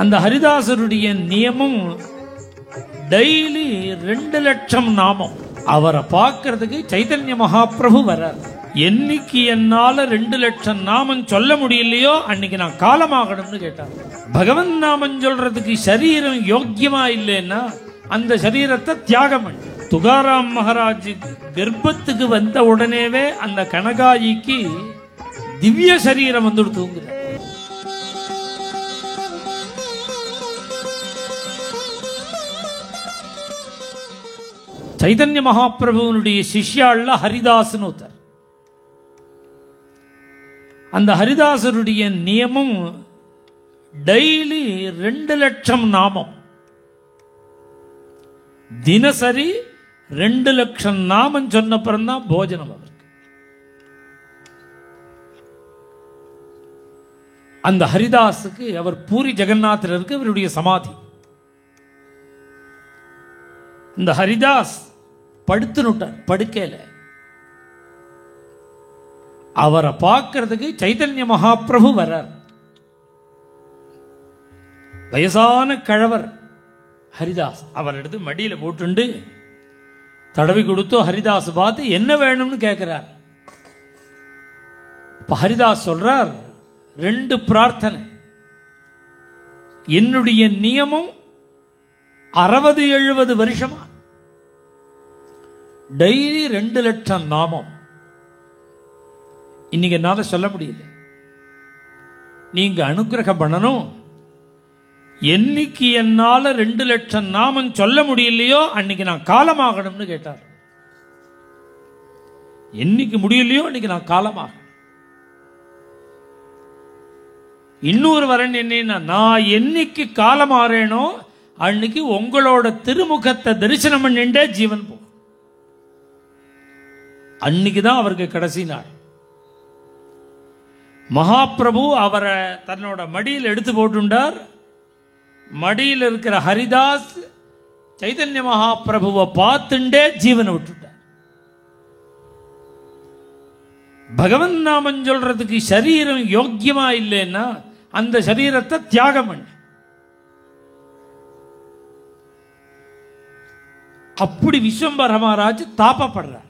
அந்த ஹரிதாசருடைய நியமம் டெய்லி 2 லட்சம் நாமம். அவரை பார்க்கறதுக்கு சைதன்ய மகாபிரபு வர்றார். என்னைக்கு என்னால 2 லட்சம் நாமம் சொல்ல முடியலையோ அன்னைக்கு நான் காலமாகணும்னு கேட்டார். பகவன் நாமம் சொல்றதுக்கு சரீரம் யோக்கியமா இல்லைன்னா அந்த சரீரத்தை தியாகம் பண்ணு. துகாராம் மகாராஜ் கர்ப்பத்துக்கு வந்த உடனேவே அந்த கனகாயிக்கு திவ்ய சரீரம் வந்து தூங்குற. சைதன்ய மகாபிரபுனுடைய சிஷ்யாள்ல ஹரிதாஸ்னு ஒருத்தர். அந்த ஹரிதாசருடைய நியமம் டெய்லி 2 லட்சம் நாமம். தினசரி 2 லட்சம் நாமம் சொன்ன பிறந்தான் போஜனம் அவருக்கு. அந்த ஹரிதாஸுக்கு அவர் பூரி ஜெகநாதர் இருக்கு அவருடைய சமாதி. இந்த ஹரிதாஸ் படுத்துனுட்டார். படுக்கையில அவரை பார்க்கறதுக்கு சைதன்ய மகாபிரபு வர்றார். வயசான கழவர் ஹரிதாஸ். அவர் எடுத்து மடியில போட்டுண்டு தடவி கொடுத்து ஹரிதாஸ் பார்த்து என்ன வேணும்னு கேட்கிறார். ஹரிதாஸ் சொல்றார், 2 பிரார்த்தனை. என்னுடைய நியமம் 60-70 வருஷமா டெய்லி 2 லட்சம் நாமம். இன்னைக்கு என்னால சொல்ல முடியல. நீங்க அனுகிரகம் பண்ணணும். என்னைக்கு என்னால 2 லட்சம் நாமம் சொல்ல முடியலையோ அன்னைக்கு நான் காலமாகணும்னு கேட்டார். என்னைக்கு முடியலையோ அன்னைக்கு நான் காலமாக. இன்னொரு வரன் என்னன்னா, நான் என்னைக்கு காலமாறேனோ அன்னைக்கு உங்களோட திருமுகத்தை தரிசனம் பண்ணிண்டே ஜீவன் போகும். அன்னைக்குதான் அவருக்கு கடைசி நாள். மகாபிரபு அவரை தன்னோட மடியில் எடுத்து போட்டுண்டார். மடியில் இருக்கிற ஹரிதாஸ் சைதன்ய மகாபிரபுவை பார்த்துண்டே ஜீவனை விட்டுட்டார். பகவன் நாமம் சொல்றதுக்கு சரீரம் யோக்கியமா இல்லைன்னா அந்த சரீரத்தை தியாகம் பண்ணு. அப்படி விஸ்வம்பர மகாராஜ் தாபப்படுறார்.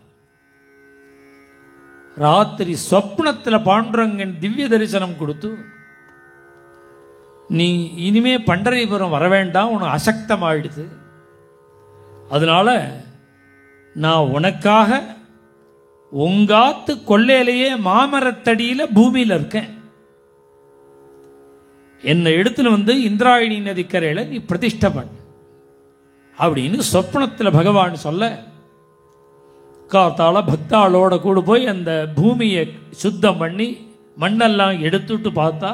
ராத்திரி சொப்னத்தில் பாண்டுரங்கன் திவ்ய தரிசனம் கொடுத்து, நீ இனிமே பண்டரிபுரம் வர வேண்டாம், உனக்கு அசக்தமாயிடுது. அதனால நான் உனக்காக உங்காத்து கொள்ளையிலேயே மாமரத்தடியில பூமியில இருக்கேன். என்னை எடுத்துன்னு வந்து இந்திராயணி நதிக்கரையில நீ பிரதிஷ்டை பண்ண அப்படின்னு சொப்னத்தில் பகவான் சொல்ல, காத்தால பக்தாளோட கூட போய் அந்த பூமியை சுத்தம் பண்ணி மண்ணெல்லாம் எடுத்துட்டு பார்த்தா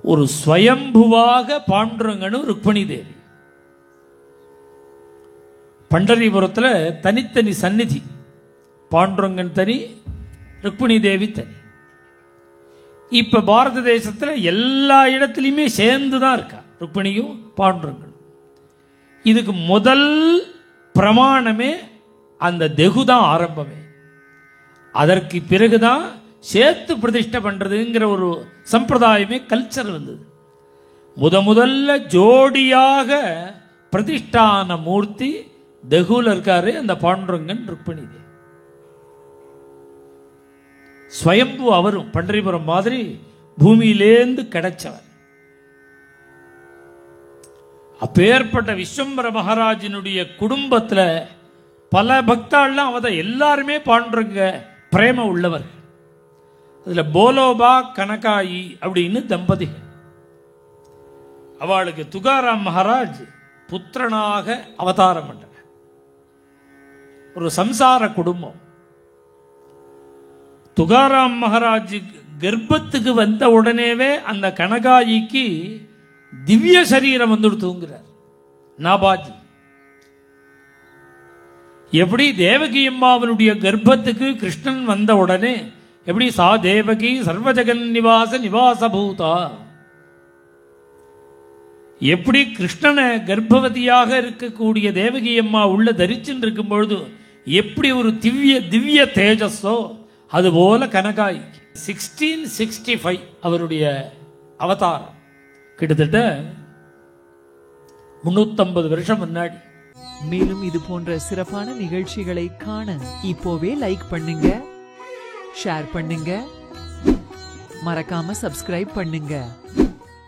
ஒரு ஸ்வயம்புவாக பாண்டுரங்கனும் ருக்மணி தேவி. பண்டரிபுரத்தில் தனித்தனி சந்நிதி. பாண்டுரங்கன் தனி, ருக்மணி தேவி தனி. இப்ப பாரத தேசத்தில் எல்லா இடத்துலையுமே சேர்ந்து தான் இருக்கா ருக்மணியும் பாண்டுரங்கனும். இதுக்கு முதல் பிரமாணமே அந்த தெகுதான் ஆரம்பமே. அதற்கு பிறகுதான் சேர்த்து பிரதிஷ்டை பண்றதுங்கிற ஒரு சம்பிரதாயமே கல்ச்சர் வந்தது. முதல்ல ஜோடியாக பிரதிஷ்டான மூர்த்தி தெகுல இருக்காரு அந்த பாண்டுரங்கன் ருக்மணி தேவி. ஸ்வயம்பு அவரும் பண்டரிபுரம் மாதிரி பூமியிலேந்து கிடைச்சவர். அப்பேற்பட்ட விஸ்வம்பர மகாராஜினுடைய குடும்பத்துல பல பக்தாள்லாம் அவத எல்லாருமே பாண்டுரங்க பிரேம உள்ளவர். அதுல போலோபா கனகாயி அப்படின்னு தம்பதிகள். அவளுக்கு துகாராம் மகாராஜ் புத்திரனாக அவதாரம் பண்ற ஒரு சம்சார குடும்பம். துகாராம் மகாராஜ் கர்ப்பத்துக்கு வந்த உடனேவே அந்த கனகாயிக்கு திவ்ய சரீரம் வந்து தூங்குறார். நாபாஜி எப்படி தேவகி அம்மாவனுடைய கர்ப்பத்துக்கு கிருஷ்ணன் வந்த உடனே எப்படி சா தேவகி சர்வஜகன் நிவாச நிவாசபூதா, எப்படி கிருஷ்ணனை கர்ப்பவதியாக இருக்கக்கூடிய தேவகி அம்மா உள்ள தரிச்சுட்டு இருக்கும் பொழுது எப்படி ஒரு திவ்ய தேஜஸோ அதுபோல கனகாய் 1665 அவருடைய அவதாரம். கிட்டத்தட்ட 350 வருஷம் முன்னாடி. மேலும் இது போன்ற சிறப்பான நிகழ்ச்சிகளை காண இப்போவே லைக் பண்ணுங்க, ஷேர் பண்ணுங்க, மறக்காம சப்ஸ்கிரைப் பண்ணுங்க.